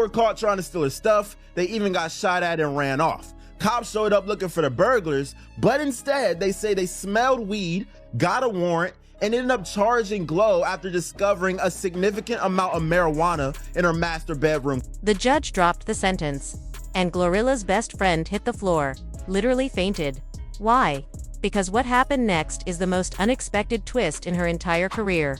were caught trying to steal her stuff. They even got shot at and ran off. Cops showed up looking for the burglars, but instead they say they smelled weed, got a warrant, and ended up charging Glo after discovering a significant amount of marijuana in her master bedroom. The judge dropped the sentence, and GloRilla's best friend hit the floor, literally fainted. Why? Because what happened next is the most unexpected twist in her entire career.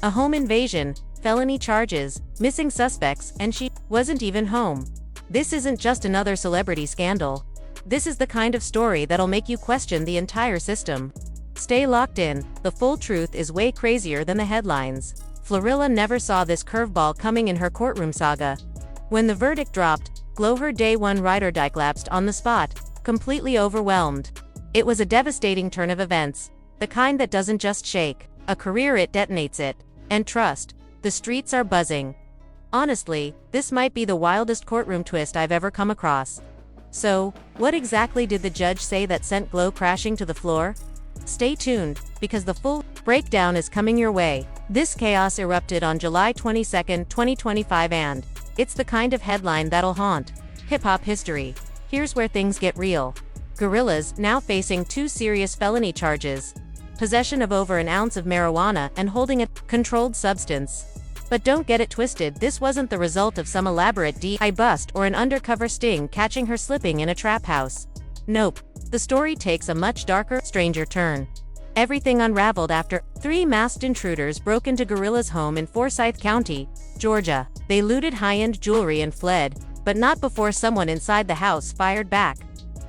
A home invasion, felony charges, missing suspects, and she wasn't even home. This isn't just another celebrity scandal. This is the kind of story that'll make you question the entire system. Stay locked in, the full truth is way crazier than the headlines. GloRilla never saw this curveball coming in her courtroom saga. When the verdict dropped, Glo, her day one ride or die, collapsed on the spot, completely overwhelmed. It was a devastating turn of events, the kind that doesn't just shake a career, it detonates it. And trust, the streets are buzzing. Honestly, this might be the wildest courtroom twist I've ever come across. So, what exactly did the judge say that sent Glo crashing to the floor? Stay tuned, because the full breakdown is coming your way. This chaos erupted on July 22, 2025, and it's the kind of headline that'll haunt hip-hop history. Here's where things get real. GloRilla's now facing 2 serious felony charges: possession of over an ounce of marijuana and holding a controlled substance. But don't get it twisted, this wasn't the result of some elaborate DI bust or an undercover sting catching her slipping in a trap house. Nope. The story takes a much darker, stranger turn. Everything unraveled after 3 masked intruders broke into GloRilla's home in Forsyth County, Georgia. They looted high-end jewelry and fled, but not before someone inside the house fired back.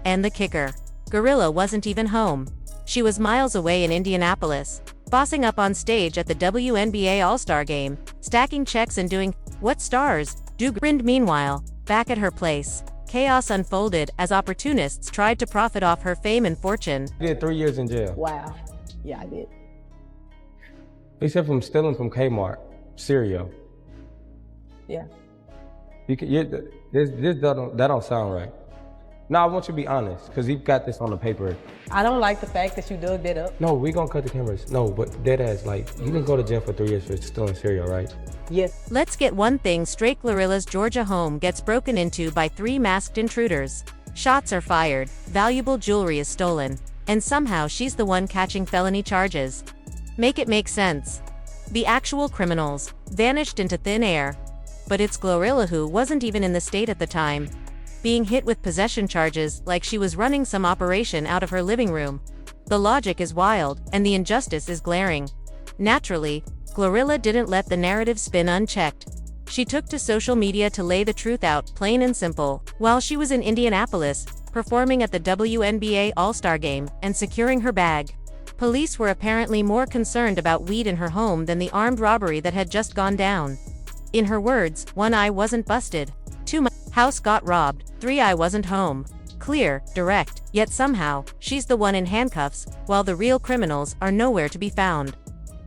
And the kicker: GloRilla wasn't even home. She was miles away in Indianapolis, bossing up on stage at the WNBA All-Star Game, stacking checks and doing what stars do. Meanwhile, back at her place, chaos unfolded as opportunists tried to profit off her fame and fortune. I did 3 years in jail. Wow. Yeah, I did. Except from stealing from Kmart cereal. Yeah. That don't sound right. No, I want you to be honest, because you've got this on the paper. I don't like the fact that you dug that up. No, we gonna cut the cameras. No, but dead ass, like, you can go to jail for 3 years for stealing cereal, right? Yes. Let's get one thing straight: GloRilla's Georgia home gets broken into by 3 masked intruders. Shots are fired, valuable jewelry is stolen, and somehow she's the one catching felony charges. Make it make sense. The actual criminals vanished into thin air. But it's GloRilla, who wasn't even in the state at the time, being hit with possession charges like she was running some operation out of her living room. The logic is wild, and the injustice is glaring. Naturally, GloRilla didn't let the narrative spin unchecked. She took to social media to lay the truth out, plain and simple. While she was in Indianapolis, performing at the WNBA All-Star Game, and securing her bag, police were apparently more concerned about weed in her home than the armed robbery that had just gone down. In her words, 1, I wasn't busted. 2, my house got robbed. 3, I wasn't home. Clear, direct, yet somehow, she's the one in handcuffs, while the real criminals are nowhere to be found.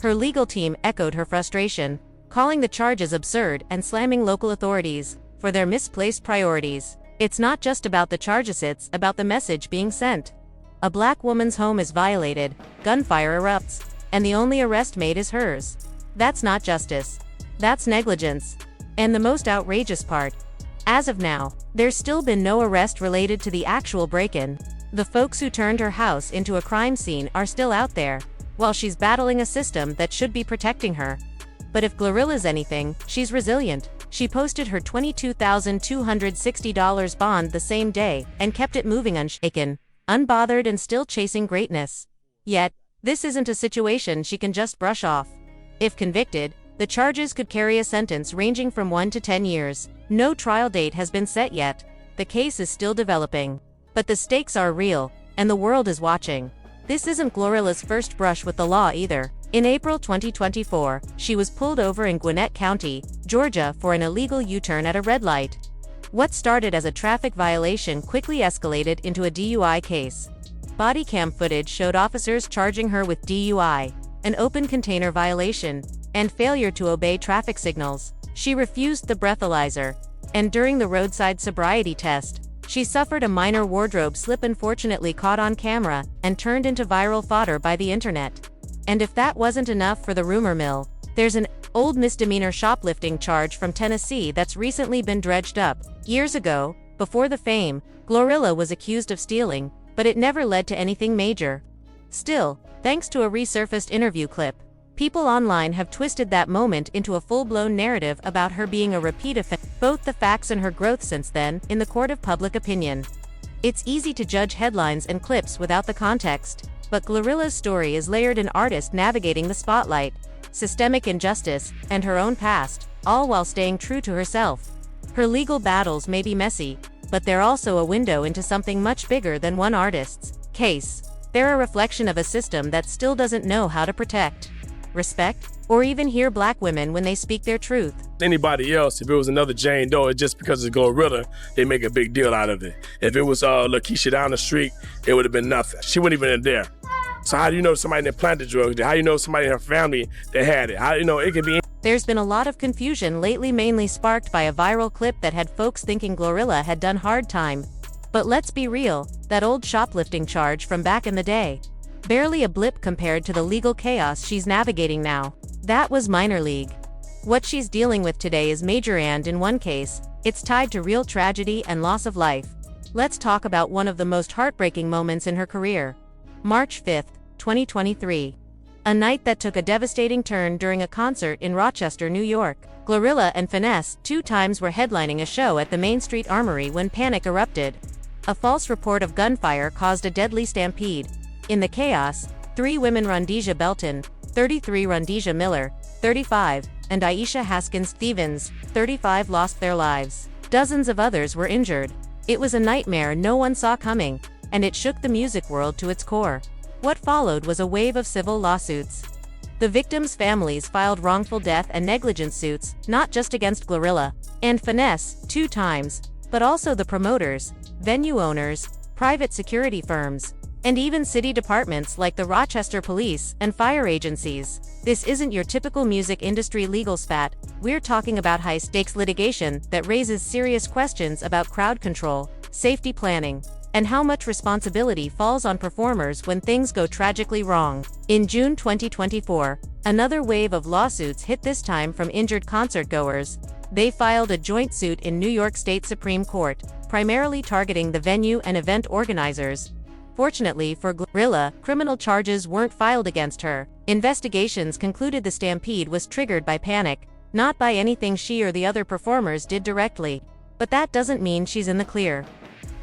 Her legal team echoed her frustration, calling the charges absurd and slamming local authorities for their misplaced priorities. It's not just about the charges, it's about the message being sent. A black woman's home is violated, gunfire erupts, and the only arrest made is hers. That's not justice. That's negligence. And the most outrageous part: as of now, there's still been no arrest related to the actual break-in. The folks who turned her house into a crime scene are still out there, while she's battling a system that should be protecting her. But if GloRilla's anything, she's resilient. She posted her $22,260 bond the same day, and kept it moving unshaken, unbothered, and still chasing greatness. Yet, this isn't a situation she can just brush off. If convicted, the charges could carry a sentence ranging from 1 to 10 years. No trial date has been set yet. The case is still developing. But the stakes are real, and the world is watching. This isn't GloRilla's first brush with the law either. In April 2024, she was pulled over in Gwinnett County, Georgia, for an illegal U-turn at a red light. What started as a traffic violation quickly escalated into a DUI case. Body cam footage showed officers charging her with DUI, an open container violation, and failure to obey traffic signals. She refused the breathalyzer, and during the roadside sobriety test, she suffered a minor wardrobe slip, unfortunately caught on camera, and turned into viral fodder by the internet. And if that wasn't enough for the rumor mill, there's an old misdemeanor shoplifting charge from Tennessee that's recently been dredged up. Years ago, before the fame, GloRilla was accused of stealing, but it never led to anything major. Still, thanks to a resurfaced interview clip, people online have twisted that moment into a full-blown narrative about her being a repeat offender, both the facts and her growth since then, in the court of public opinion. It's easy to judge headlines and clips without the context, but GloRilla's story is layered in artist navigating the spotlight, systemic injustice, and her own past, all while staying true to herself. Her legal battles may be messy, but they're also a window into something much bigger than one artist's case. They're a reflection of a system that still doesn't know how to protect, respect, or even hear black women when they speak their truth. Anybody else, if it was another Jane Doe, it's just because it's GloRilla, they make a big deal out of it. If it was Lakeisha down the street, it would have been nothing. She wouldn't even been there. So how do you know somebody that planted drugs? How do you know somebody in her family that had it? How do you know it could be? There's been a lot of confusion lately, mainly sparked by a viral clip that had folks thinking GloRilla had done hard time. But let's be real, that old shoplifting charge from back in the day, barely a blip compared to the legal chaos she's navigating now. That was minor league. What she's dealing with today is major, and in one case, it's tied to real tragedy and loss of life. Let's talk about one of the most heartbreaking moments in her career. March 5, 2023. A night that took a devastating turn during a concert in Rochester, New York. GloRilla and Finesse, 2 times, were headlining a show at the Main Street Armory when panic erupted. A false report of gunfire caused a deadly stampede. In the chaos, 3 women, Rondisha Belton, 33, Rondisha Miller, 35, and Aisha Haskins Stevens, 35, lost their lives. Dozens of others were injured. It was a nightmare no one saw coming, and it shook the music world to its core. What followed was a wave of civil lawsuits. The victims' families filed wrongful death and negligence suits, not just against GloRilla and Finesse, 2 times, but also the promoters, venue owners, private security firms, and even city departments like the Rochester Police and fire agencies. This isn't your typical music industry legal spat. We're talking about high-stakes litigation that raises serious questions about crowd control, safety planning, and how much responsibility falls on performers when things go tragically wrong. In June 2024, another wave of lawsuits hit, this time from injured concertgoers. They filed a joint suit in New York State Supreme Court, primarily targeting the venue and event organizers. Fortunately for GloRilla, criminal charges weren't filed against her. Investigations concluded the stampede was triggered by panic, not by anything she or the other performers did directly. But that doesn't mean she's in the clear.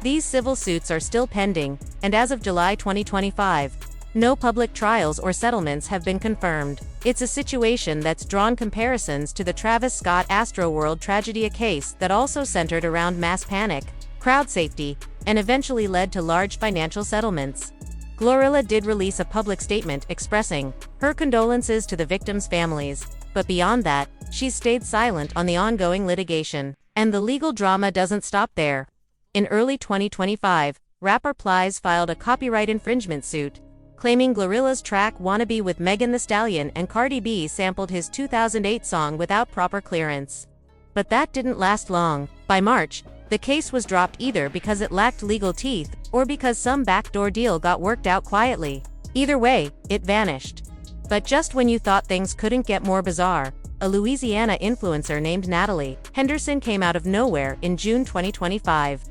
These civil suits are still pending, and as of July 2025, no public trials or settlements have been confirmed. It's a situation that's drawn comparisons to the Travis Scott Astroworld tragedy, a case that also centered around mass panic, crowd safety, and eventually led to large financial settlements. GloRilla did release a public statement expressing her condolences to the victims' families, but beyond that, she's stayed silent on the ongoing litigation. And the legal drama doesn't stop there. In early 2025, rapper Plies filed a copyright infringement suit, claiming GloRilla's track Wannabe with Megan Thee Stallion and Cardi B sampled his 2008 song without proper clearance. But that didn't last long. By March, the case was dropped either because it lacked legal teeth, or because some backdoor deal got worked out quietly. Either way, it vanished. But just when you thought things couldn't get more bizarre, a Louisiana influencer named Natalie Henderson came out of nowhere in June 2025,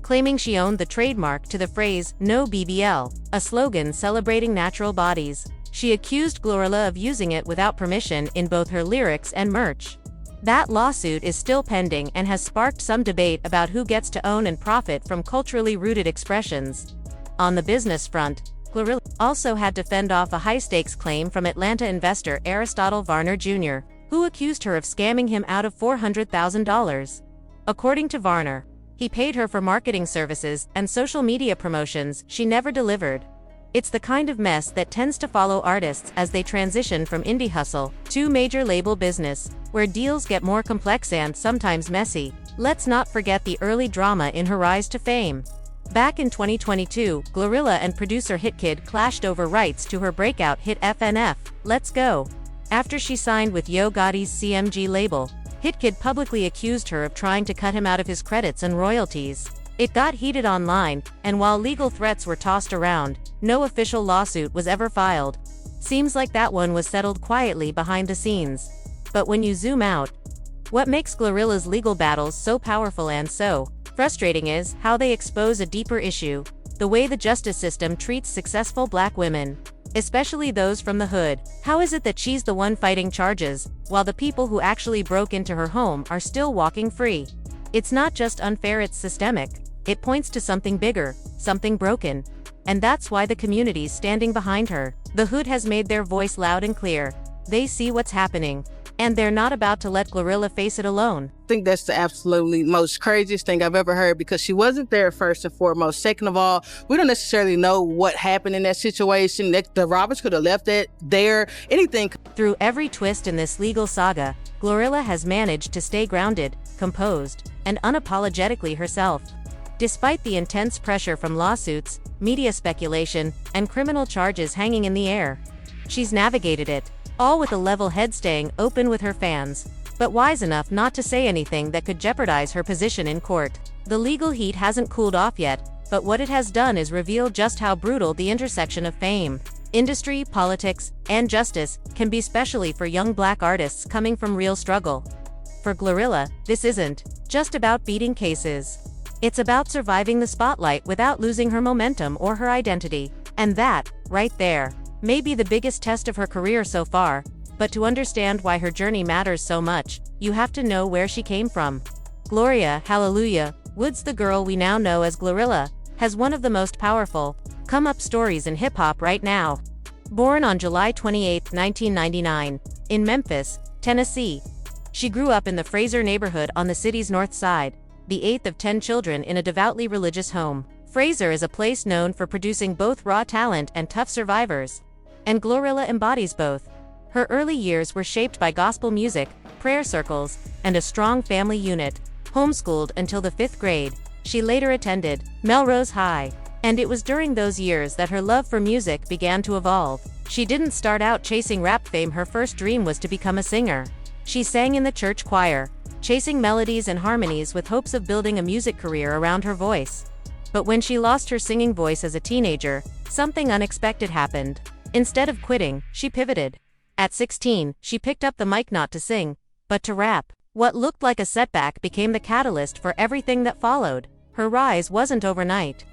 claiming she owned the trademark to the phrase, "No BBL," a slogan celebrating natural bodies. She accused GloRilla of using it without permission in both her lyrics and merch. That lawsuit is still pending and has sparked some debate about who gets to own and profit from culturally rooted expressions. On the business front, GloRilla also had to fend off a high-stakes claim from Atlanta investor Aristotle Varner Jr., who accused her of scamming him out of $400,000. According to Varner, he paid her for marketing services and social media promotions she never delivered. It's the kind of mess that tends to follow artists as they transition from indie hustle to major label business, where deals get more complex and sometimes messy. Let's not forget the early drama in her rise to fame. Back in 2022, GloRilla and producer Hitkid clashed over rights to her breakout hit FNF, Let's Go. After she signed with Yo Gotti's CMG label, Hitkid publicly accused her of trying to cut him out of his credits and royalties. It got heated online, and while legal threats were tossed around, no official lawsuit was ever filed. Seems like that one was settled quietly behind the scenes. But when you zoom out, what makes GloRilla's legal battles so powerful and so frustrating is how they expose a deeper issue: the way the justice system treats successful black women, especially those from the hood. How is it that she's the one fighting charges, while the people who actually broke into her home are still walking free? It's not just unfair, it's systemic. It points to something bigger, something broken. And that's why the community's standing behind her. The hood has made their voice loud and clear. They see what's happening, and they're not about to let GloRilla face it alone. I think that's the absolutely most craziest thing I've ever heard, because she wasn't there first and foremost. Second of all, we don't necessarily know what happened in that situation. The robbers could have left it there, anything. Through every twist in this legal saga, GloRilla has managed to stay grounded, composed, and unapologetically herself. Despite the intense pressure from lawsuits, media speculation, and criminal charges hanging in the air, she's navigated it, all with a level head, staying open with her fans, but wise enough not to say anything that could jeopardize her position in court. The legal heat hasn't cooled off yet, but what it has done is reveal just how brutal the intersection of fame, industry, politics, and justice can be, especially for young black artists coming from real struggle. For GloRilla, this isn't just about beating cases. It's about surviving the spotlight without losing her momentum or her identity. And that, right there, may be the biggest test of her career so far. But to understand why her journey matters so much, you have to know where she came from. Gloria Hallelujah Woods, the girl we now know as GloRilla, has one of the most powerful come-up stories in hip-hop right now. Born on July 28, 1999, in Memphis, Tennessee, she grew up in the Fraser neighborhood on the city's north side, the eighth of 10 children in a devoutly religious home. Fraser is a place known for producing both raw talent and tough survivors, and GloRilla embodies both. Her early years were shaped by gospel music, prayer circles, and a strong family unit. Homeschooled until the 5th grade, she later attended Melrose High, and it was during those years that her love for music began to evolve. She didn't start out chasing rap fame. Her first dream was to become a singer. She sang in the church choir, chasing melodies and harmonies with hopes of building a music career around her voice. But when she lost her singing voice as a teenager, something unexpected happened. Instead of quitting, she pivoted. At 16, she picked up the mic not to sing, but to rap. What looked like a setback became the catalyst for everything that followed. Her rise wasn't overnight.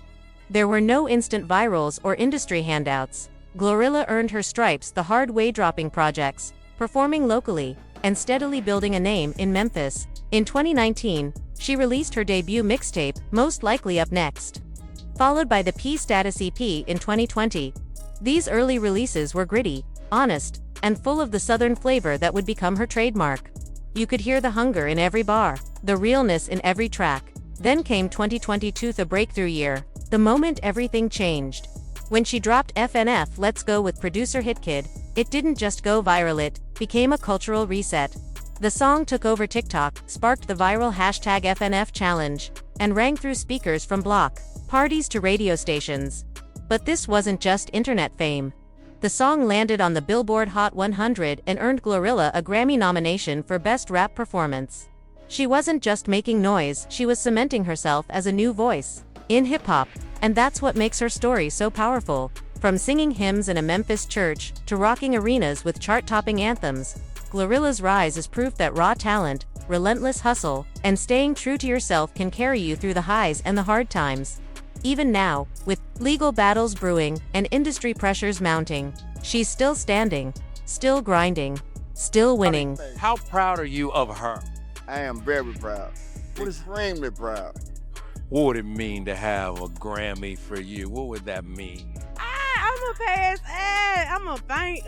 There were no instant virals or industry handouts. GloRilla earned her stripes the hard way, dropping projects, performing locally, and steadily building a name in Memphis. In 2019, she released her debut mixtape, Most Likely Up Next, followed by the P-Status EP in 2020. These early releases were gritty, honest, and full of the southern flavor that would become her trademark. You could hear the hunger in every bar, the realness in every track. Then came 2022, the breakthrough year, the moment everything changed. When she dropped FNF Let's Go with producer Hitkid, it didn't just go viral, it became a cultural reset. The song took over TikTok, sparked the viral hashtag FNF challenge, and rang through speakers from block parties to radio stations. But this wasn't just internet fame. The song landed on the Billboard Hot 100 and earned GloRilla a Grammy nomination for Best Rap Performance. She wasn't just making noise, she was cementing herself as a new voice in hip-hop, and that's what makes her story so powerful. From singing hymns in a Memphis church to rocking arenas with chart-topping anthems, GloRilla's rise is proof that raw talent, relentless hustle, and staying true to yourself can carry you through the highs and the hard times. Even now, with legal battles brewing and industry pressures mounting, she's still standing, still grinding, still winning. How proud are you of her? I am very proud. Extremely proud. What would it mean to have a Grammy for you? What would that mean? I'm a pass. I'm a faint.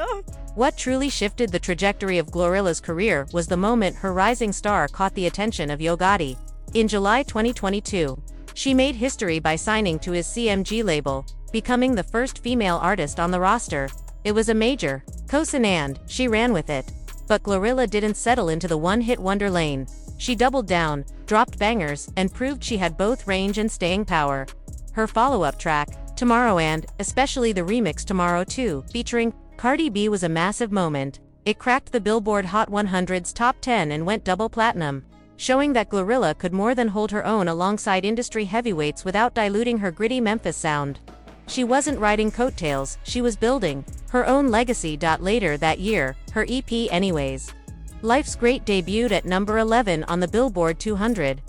What truly shifted the trajectory of GloRilla's career was the moment her rising star caught the attention of Yo Gotti. In July 2022, she made history by signing to his CMG label, becoming the first female artist on the roster. It was a major cosign and she ran with it. But GloRilla didn't settle into the one-hit wonder lane. She doubled down, dropped bangers, and proved she had both range and staying power. Her follow-up track, Tomorrow, and especially the remix Tomorrow 2, featuring Cardi B, was a massive moment. It cracked the Billboard Hot 100's top 10 and went double platinum, showing that GloRilla could more than hold her own alongside industry heavyweights without diluting her gritty Memphis sound. She wasn't riding coattails, she was building her own legacy. Later that year, her EP Anyways Life's Great debuted at number 11 on the Billboard 200.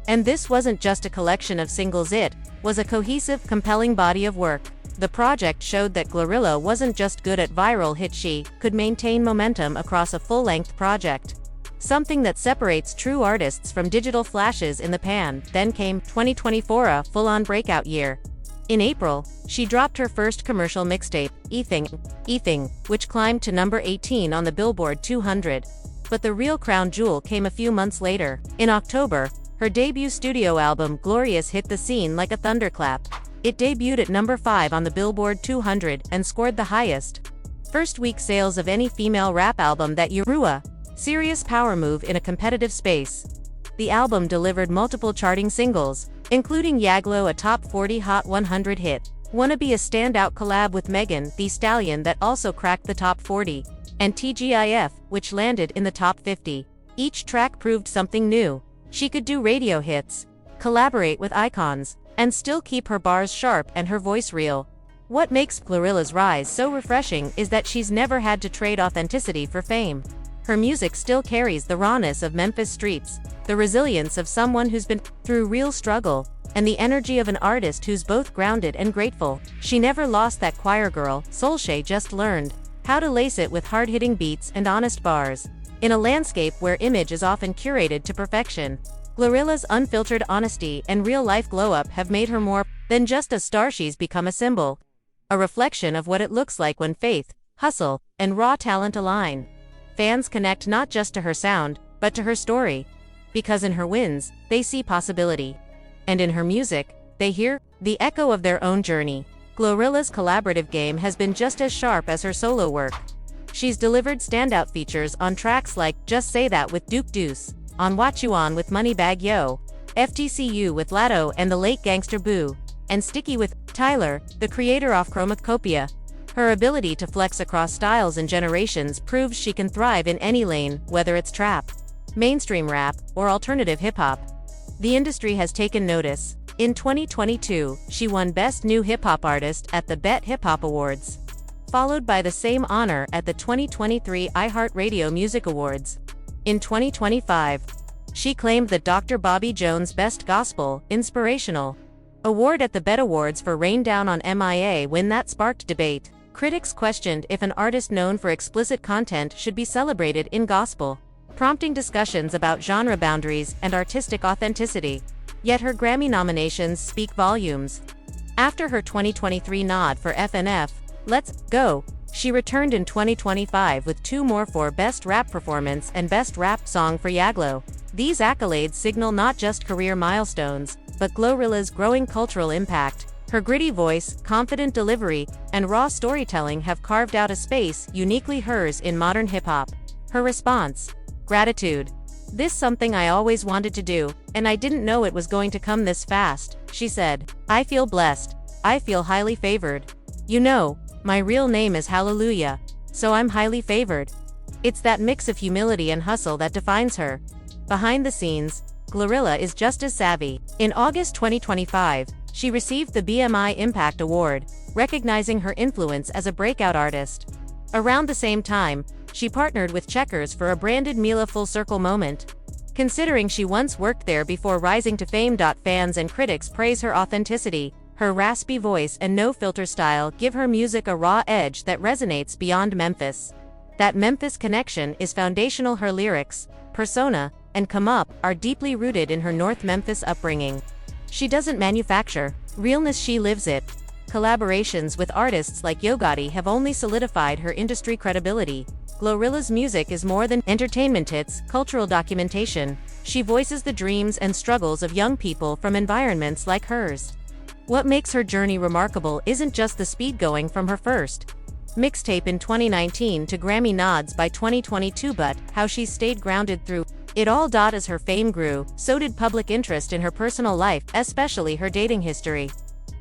And this wasn't just a collection of singles, it was a cohesive, compelling body of work. The project showed that GloRilla wasn't just good at viral hits, she could maintain momentum across a full-length project. Something that separates true artists from digital flashes in the pan. Then came 2024, a full-on breakout year. In April, she dropped her first commercial mixtape, Ething, which climbed to number 18 on the Billboard 200. But the real crown jewel came a few months later. In October, her debut studio album Glorious hit the scene like a thunderclap. It debuted at number 5 on the Billboard 200 and scored the highest first-week sales of any female rap album that year. Serious power move in a competitive space. The album delivered multiple charting singles, including Yaglo, a top 40 Hot 100 hit, Wanna Be a standout collab with Megan Thee Stallion that also cracked the top 40, and TGIF, which landed in the top 50. Each track proved something new. She could do radio hits, collaborate with icons, and still keep her bars sharp and her voice real. What makes GloRilla's rise so refreshing is that she's never had to trade authenticity for fame. Her music still carries the rawness of Memphis streets, the resilience of someone who's been through real struggle, and the energy of an artist who's both grounded and grateful. She never lost that choir girl soul, she just learned how to lace it with hard-hitting beats and honest bars. In a landscape where image is often curated to perfection, GloRilla's unfiltered honesty and real-life glow-up have made her more than just a star. She's become a symbol, a reflection of what it looks like when faith, hustle, and raw talent align. Fans connect not just to her sound, but to her story. Because in her wins, they see possibility. And in her music, they hear the echo of their own journey. GloRilla's collaborative game has been just as sharp as her solo work. She's delivered standout features on tracks like Just Say That with Duke Deuce, On What You On with Moneybagg Yo, FTCU with Latto and the Late Gangster Boo, and Sticky with Tyler, the creator of Chromacopia. Her ability to flex across styles and generations proves she can thrive in any lane, whether it's trap, mainstream rap, or alternative hip-hop. The industry has taken notice. In 2022, she won Best New Hip Hop Artist at the BET Hip Hop Awards, followed by the same honor at the 2023 iHeartRadio Music Awards. In 2025, she claimed the Dr. Bobby Jones Best Gospel Inspirational Award at the BET Awards for Rain Down on MIA, when that sparked debate. Critics questioned if an artist known for explicit content should be celebrated in gospel, prompting discussions about genre boundaries and artistic authenticity. Yet her Grammy nominations speak volumes. After her 2023 nod for FNF, Let's Go, she returned in 2025 with 2 more for Best Rap Performance and Best Rap Song for Yaglo. These accolades signal not just career milestones, but GloRilla's growing cultural impact. Her gritty voice, confident delivery, and raw storytelling have carved out a space uniquely hers in modern hip-hop. Her response: gratitude. This something I always wanted to do, and I didn't know it was going to come this fast, she said. I feel blessed. I feel highly favored. You know, my real name is Hallelujah, so I'm highly favored. It's that mix of humility and hustle that defines her. Behind the scenes, GloRilla is just as savvy. In August 2025, she received the BMI Impact Award, recognizing her influence as a breakout artist. Around the same time, she partnered with Checkers for a branded Mila full circle moment. Considering she once worked there before rising to fame. Fans and critics praise her authenticity. Her raspy voice and no-filter style give her music a raw edge that resonates beyond Memphis. That Memphis connection is foundational. Her lyrics, persona, and come up are deeply rooted in her North Memphis upbringing. She doesn't manufacture realness, she lives it. Collaborations with artists like Yo Gotti have only solidified her industry credibility. GloRilla's music is more than entertainment, it's cultural documentation. She voices the dreams and struggles of young people from environments like hers. What makes her journey remarkable isn't just the speed going from her first mixtape in 2019 to Grammy nods by 2022, but how she stayed grounded through it all. As her fame grew, so did public interest in her personal life, especially her dating history.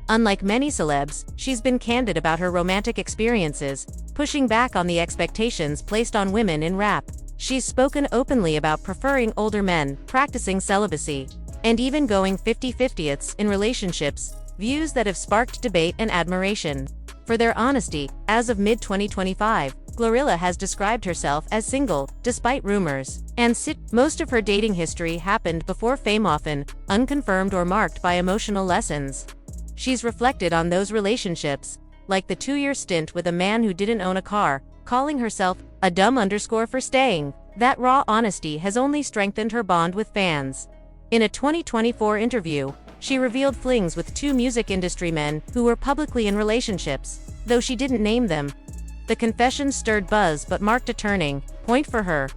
Unlike many celebs, she's been candid about her romantic experiences, pushing back on the expectations placed on women in rap. She's spoken openly about preferring older men, practicing celibacy, and even going 50-50ths in relationships, views that have sparked debate and admiration for their honesty. As of mid-2025, GloRilla has described herself as single, despite rumors. And most of her dating history happened before fame, often unconfirmed or marked by emotional lessons. She's reflected on those relationships, like the 2-year stint with a man who didn't own a car, calling herself a dumb _ for staying. That raw honesty has only strengthened her bond with fans. In a 2024 interview, she revealed flings with 2 music industry men who were publicly in relationships, though she didn't name them. The confession stirred buzz but marked a turning point for her.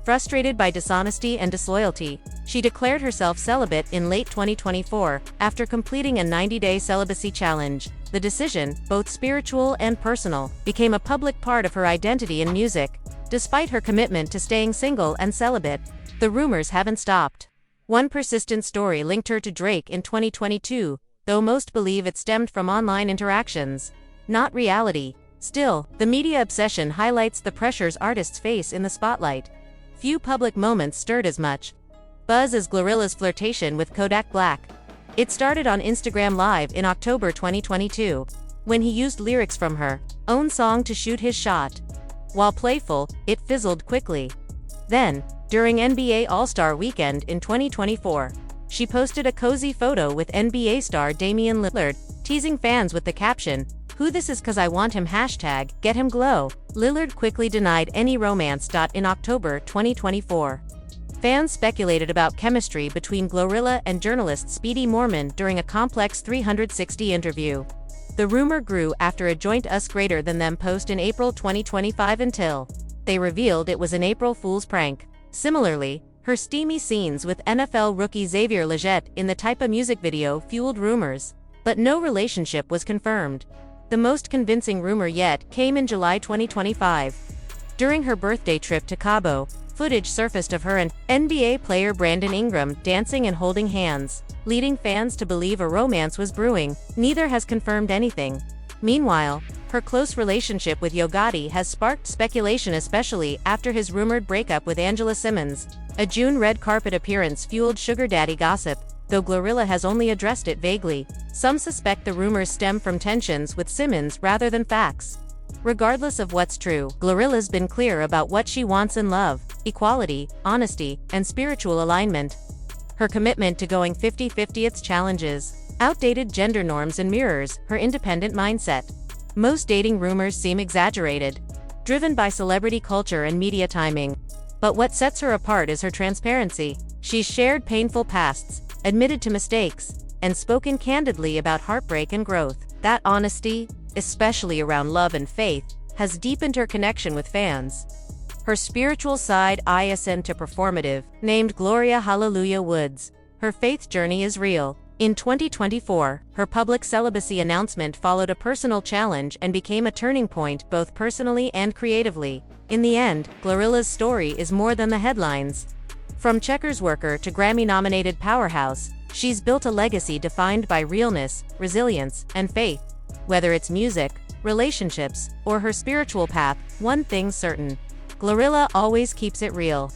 Frustrated by dishonesty and disloyalty, she declared herself celibate in late 2024 after completing a 90-day celibacy challenge. The decision, both spiritual and personal, became a public part of her identity in music. Despite her commitment to staying single and celibate, the rumors haven't stopped. One persistent story linked her to Drake in 2022, though most believe it stemmed from online interactions, not reality. Still, the media obsession highlights the pressures artists face in the spotlight. Few public moments stirred as much buzz as GloRilla's flirtation with Kodak Black. It started on Instagram Live in October 2022, when he used lyrics from her own song to shoot his shot. While playful, it fizzled quickly. Then, during NBA All-Star Weekend in 2024, she posted a cozy photo with NBA star Damian Lillard, teasing fans with the caption, "Who this is 'cause I want him #GetHimGlow." Lillard quickly denied any romance. In October 2024, fans speculated about chemistry between GloRilla and journalist Speedy Morman during a complex 360 interview. The rumor grew after a joint Us Greater Than Them post in April 2025 until they revealed it was an April Fool's prank. Similarly, her steamy scenes with NFL rookie Xavier Legette in the Type of music video fueled rumors, but no relationship was confirmed. The most convincing rumor yet came in July 2025. During her birthday trip to Cabo, footage surfaced of her and NBA player Brandon Ingram dancing and holding hands, leading fans to believe a romance was brewing. Neither has confirmed anything. Meanwhile, her close relationship with Yo Gotti has sparked speculation, especially after his rumored breakup with Angela Simmons. A June red carpet appearance fueled sugar daddy gossip, though GloRilla has only addressed it vaguely. Some suspect the rumors stem from tensions with Simmons rather than facts. Regardless of what's true, GloRilla's been clear about what she wants in love: equality, honesty, and spiritual alignment. Her commitment to going 50-50 challenges outdated gender norms and mirrors her independent mindset. Most dating rumors seem exaggerated, driven by celebrity culture and media timing. But what sets her apart is her transparency. She's shared painful pasts, admitted to mistakes, and spoken candidly about heartbreak and growth. That honesty, especially around love and faith, has deepened her connection with fans. Her spiritual side isn't to performative, named Gloria Hallelujah Woods. Her faith journey is real. In 2024, her public celibacy announcement followed a personal challenge and became a turning point both personally and creatively. In the end, GloRilla's story is more than the headlines. From Checkers worker to Grammy-nominated powerhouse, she's built a legacy defined by realness, resilience, and faith. Whether it's music, relationships, or her spiritual path, one thing's certain: GloRilla always keeps it real.